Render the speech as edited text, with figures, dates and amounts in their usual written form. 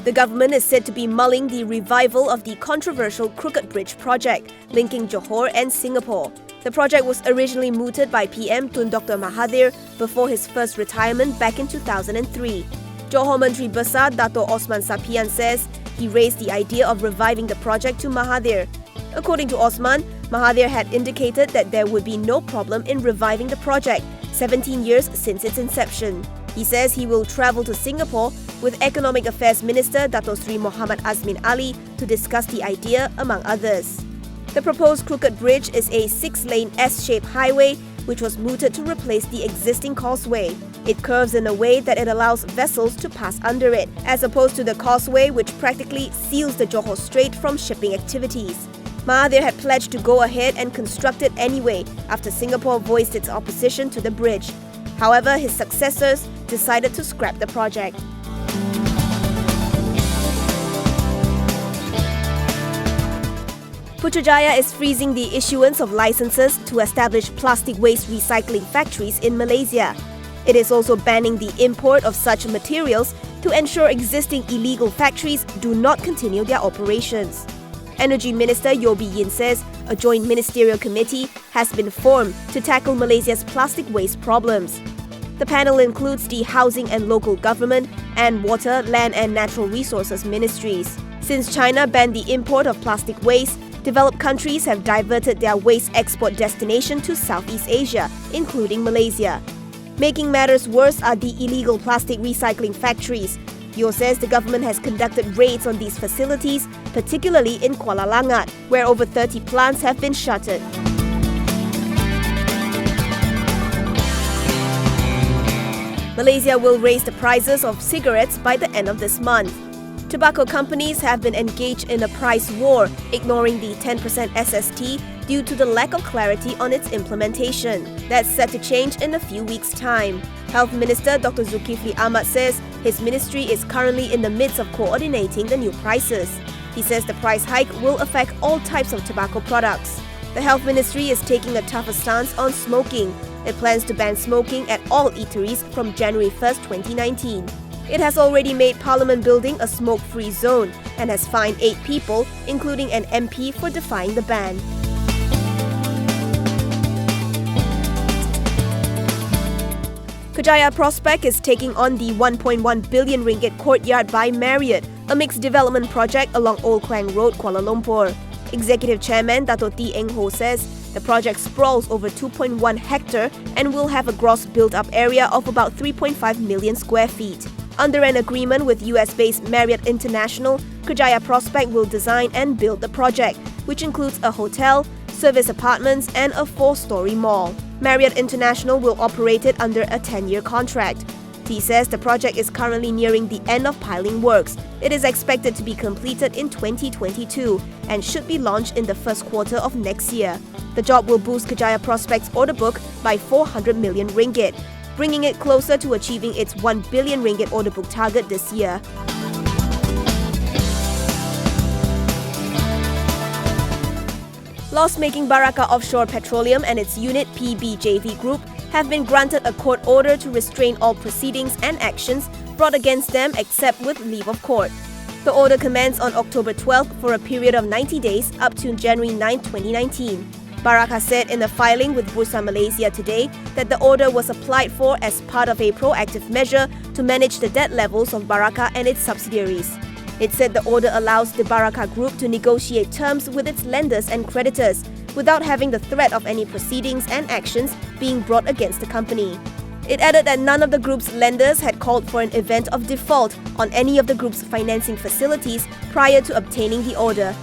The government is said to be mulling the revival of the controversial Crooked Bridge project, linking Johor and Singapore. The project was originally mooted by PM Tun Dr. Mahathir before his first retirement back in 2003. Johor Menteri Besar Dato' Osman Sapian says he raised the idea of reviving the project to Mahathir. According to Osman, Mahathir had indicated that there would be no problem in reviving the project, 17 years since its inception. He says he will travel to Singapore with Economic Affairs Minister Dato' Sri Muhammad Azmin Ali to discuss the idea, among others. The proposed Crooked Bridge is a 6-lane S-shaped highway which was mooted to replace the existing causeway. It curves in a way that it allows vessels to pass under it, as opposed to the causeway which practically seals the Johor Strait from shipping activities. Mahathir had pledged to go ahead and construct it anyway after Singapore voiced its opposition to the bridge. However, his successors decided to scrap the project. Putrajaya is freezing the issuance of licenses to establish plastic waste recycling factories in Malaysia. It is also banning the import of such materials to ensure existing illegal factories do not continue their operations. Energy Minister Yobi Yin says a joint ministerial committee has been formed to tackle Malaysia's plastic waste problems. The panel includes the Housing and Local Government and Water, Land and Natural Resources ministries. Since China banned the import of plastic waste, developed countries have diverted their waste export destination to Southeast Asia, including Malaysia. Making matters worse are the illegal plastic recycling factories. Yo says the government has conducted raids on these facilities, particularly in Kuala Langat, where over 30 plants have been shuttered. Malaysia will raise the prices of cigarettes by the end of this month. Tobacco companies have been engaged in a price war, ignoring the 10% SST due to the lack of clarity on its implementation. That's set to change in a few weeks' time. Health Minister Dr. Zulkifli Ahmad says his ministry is currently in the midst of coordinating the new prices. He says the price hike will affect all types of tobacco products. The Health Ministry is taking a tougher stance on smoking. It plans to ban smoking at all eateries from January 1st, 2019. It has already made Parliament building a smoke-free zone and has fined 8 people, including an MP, for defying the ban. Putrajaya Prospect is taking on the 1.1 billion ringgit Courtyard by Marriott, a mixed development project along Old Klang Road, Kuala Lumpur. Executive Chairman Dato' T. Eng Ho says the project sprawls over 2.1 hectare and will have a gross built-up area of about 3.5 million square feet. Under an agreement with US-based Marriott International, Putrajaya Prospect will design and build the project, which includes a hotel, service apartments and a 4-story mall. Marriott International will operate it under a 10-year contract. T says the project is currently nearing the end of piling works. It is expected to be completed in 2022 and should be launched in the first quarter of next year. The job will boost Putrajaya Prospect's order book by 400 million ringgit, bringing it closer to achieving its 1 billion ringgit order book target this year. Loss-making Baraka Offshore Petroleum and its unit PBJV Group have been granted a court order to restrain all proceedings and actions brought against them except with leave of court. The order commenced on October 12th for a period of 90 days up to January 9, 2019. Baraka said in a filing with Bursa Malaysia today that the order was applied for as part of a proactive measure to manage the debt levels of Baraka and its subsidiaries. It said the order allows the Baraka Group to negotiate terms with its lenders and creditors without having the threat of any proceedings and actions being brought against the company. It added that none of the group's lenders had called for an event of default on any of the group's financing facilities prior to obtaining the order,